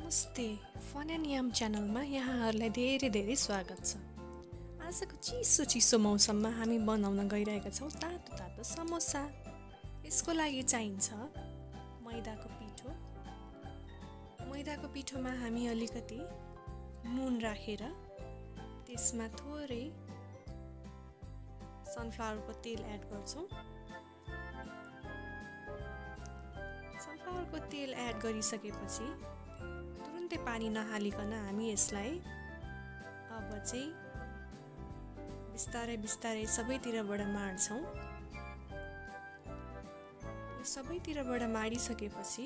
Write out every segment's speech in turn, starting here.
नमस्ते fun and याम च्यानलमा यहाँहरूलाई धेरै धेरै स्वागत छ। आजको चिसो मौसममा हामी बनाउन गइरहेका छौँ तातो तातो समोसा। यसको लागि चाहिन्छ मैदाको पिठो। मैदाको पिठोमा हामी अलिकति नुन राखेर त्यसमा थोरै सनफ्लावरको तेल एड गर्छौँ। सनफ्लावरको तेल एड गरिसकेपछि तुरुन्तै पानी नहालिकन हामी यसलाई अब चाहिँ बिस्तारै सबैतिरबाट माड्छौँ। सबैतिरबाट माडिसकेपछि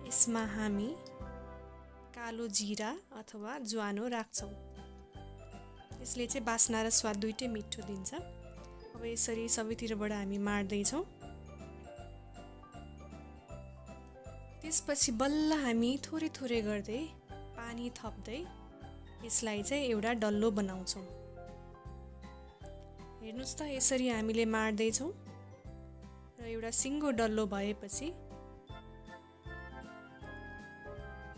यसमा हामी कालो जीरा अथवा ज्वानो राख्छौँ। यसले चाहिँ बास्ना र स्वाद दुइटै मिठो दिन्छ। अब यसरी सबैतिरबाट हामी माड्दैछौँ। त्यसपछि बल्ल हामी थोरै गर्दै पानी थप्दै यसलाई चाहिँ एउटा डल्लो बनाउँछौँ। हेर्नुस् त यसरी हामीले माड्दैछौँ र एउटा सिङ्गो डल्लो भएपछि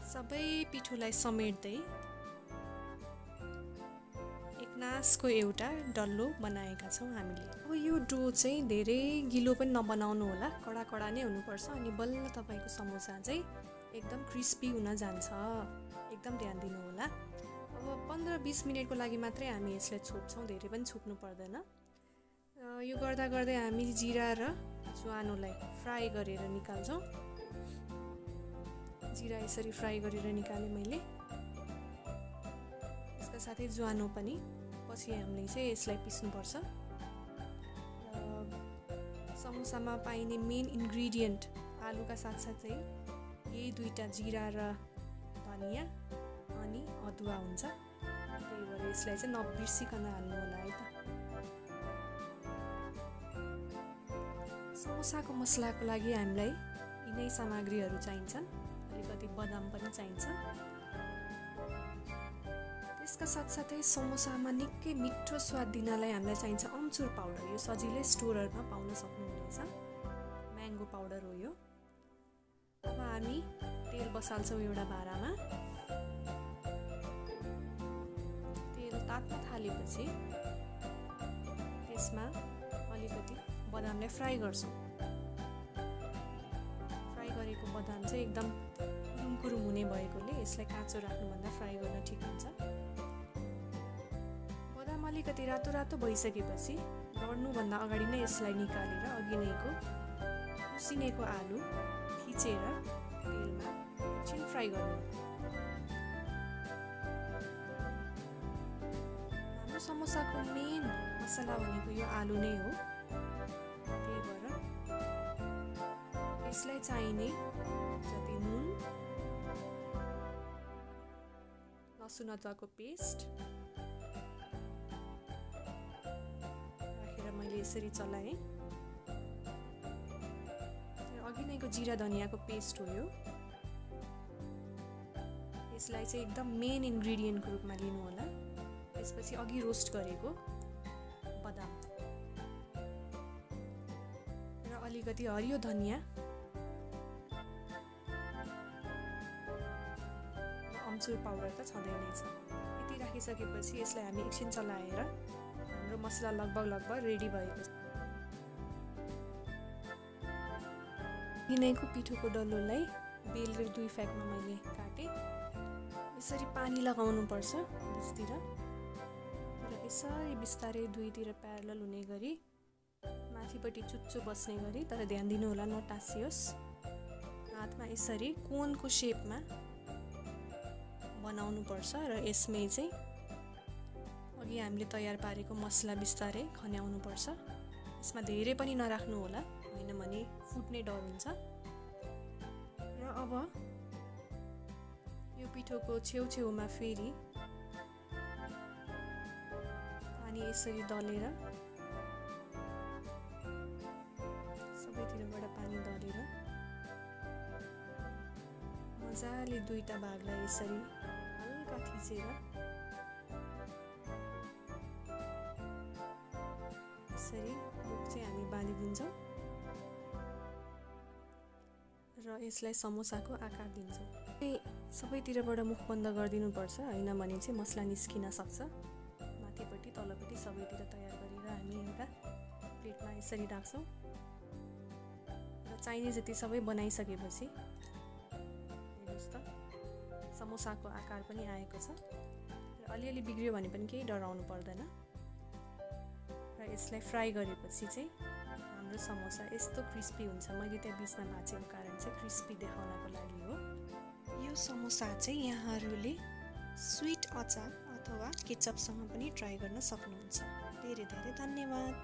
सबै पिठोलाई समेट्दै एकनासको एउटा डल्लो बनाएका छौँ हामीले। अब यो डो चाहिँ धेरै गिलो पनि नबनाउनु होला, कडा नै हुनुपर्छ अनि बल्ल तपाईँको समोसा चाहिँ एकदम क्रिस्पी हुन जान्छ। एकदम ध्यान दिनु होला। अब 15-20 मिनटको लागि मात्रै हामी यसलाई छोप्छौँ, धेरै पनि छोप्नु पर्दैन। यो गर्दै हामी जिरा र ज्वानोलाई फ्राई गरेर निकाल्छौँ। जिरा यसरी फ्राई गरेर निकालेँ मैले। यसका साथै ज्वानो पनि पछि हामीले चाहिँ यसलाई पिस्नुपर्छ। समोसामा पाइने मेन इन्ग्रेडियन्ट आलुका साथसाथै यही दुईटा जिरा र धनियाँ अनि अदुवा हुन्छ। त्यही भएर यसलाई चाहिँ नबिर्सिकन हाल्नु होला है त। समोसाको मसलाको लागि हामीलाई यिनै सामग्रीहरू चाहिन्छन्। अलिकति बदाम पनि चाहिन्छ। त्यसका साथसाथै समोसामा निकै मिठो स्वाद दिनलाई हामीलाई चाहिन्छ अम्चुर पाउडर। यो सजिलै स्टोरहरूमा पाउन सक्नुहुनेछ। म्याङ्गो पाउडर हो यो। अब हामी तेल बसाल्छौँ एउटा भाँडामा। तेल तात्न थालेपछि त्यसमा अलिकति बदामलाई फ्राई गर्छौँ। फ्राई गरेको बदाम चाहिँ एकदम कुरुम हुने भएकोले यसलाई काँचो राख्नुभन्दा फ्राई गर्न ठिक हुन्छ। बदाम अलिकति रातो भइसकेपछि लड्नुभन्दा अगाडि नै यसलाई निकालेर अघि नैको उसिनेको आलु थिचेर तेलमा एकछिन फ्राई गर्नु। हाम्रो समोसाको मेन मसला भनेको यो आलु नै हो। त्यही भएर यसलाई चाहिने जति नुन, लसुन अदुवाको पेस्ट राखेर मैले यसरी चलाएँ। अघि नैको जिरा धनियाँको पेस्ट हो यो। यसलाई चाहिँ एकदम मेन इन्ग्रेडियन्टको रूपमा लिनु होला। त्यसपछि अघि रोस्ट गरेको बदाम र अलिकति हरियो धनियाँ र अम्चुर पाउडर त छँदै नै छ। यति राखिसकेपछि यसलाई हामी एकछिन चलाएर हाम्रो मसला लगभग रेडी भएको छ। यिनैको पिठोको डल्लोलाई बेलेर दुई फ्याकमा मैले काटेँ। यसरी पानी लगाउनु पर्छ बिचतिर र यसरी बिस्तारै दुईतिर प्यारलल हुने गरी माथिपट्टि चुच्चो बस्ने गरी, तर ध्यान दिनु होला नटासियोस्। हातमा यसरी कोनको शेपमा बनाउनु पर्छ र यसमै चाहिँ अघि हामीले तयार पारेको मसला बिस्तारै खन्याउनु पर्छ। यसमा धेरै पनि नराख्नु होला, होइन भने फुट्ने डर हुन्छ। र अब यो पिठोको छेउमा फेरि पानी यसरी दलेर सबैतिरबाट पानी दलेर मजाले दुईटा भागलाई यसरी हल्का थिचेर यसरी मुख चाहिँ हामी बाँधिदिन्छौँ। र र यसलाई समोसाको आकार दिन्छौँ। सबैतिरबाट मुख बन्द गरिदिनुपर्छ, होइन भने चाहिँ मसला निस्किन सक्छ। माथिपट्टि तलपट्टि सबैतिर तयार गरेर हामी एउटा प्लेटमा यसरी राख्छौँ र चाहिने जति सबै बनाइसकेपछि हेर्नुहोस् त समोसाको आकार पनि आएको छ र अलिअलि बिग्रियो भने पनि केही डराउनु पर्दैन। र यसलाई फ्राई गरेपछि चाहिँ हाम्रो समोसा यस्तो क्रिस्पी हुन्छ। मैले त्यहाँ बिचमा भाँचेको कारण चाहिँ क्रिस्पी देखाउनको लागि हो। यो समोसा चाहिँ यहाँहरूले स्विट अचार अथवा केचपसँग पनि ट्राई गर्न सक्नुहुन्छ। धेरै धेरै धन्यवाद।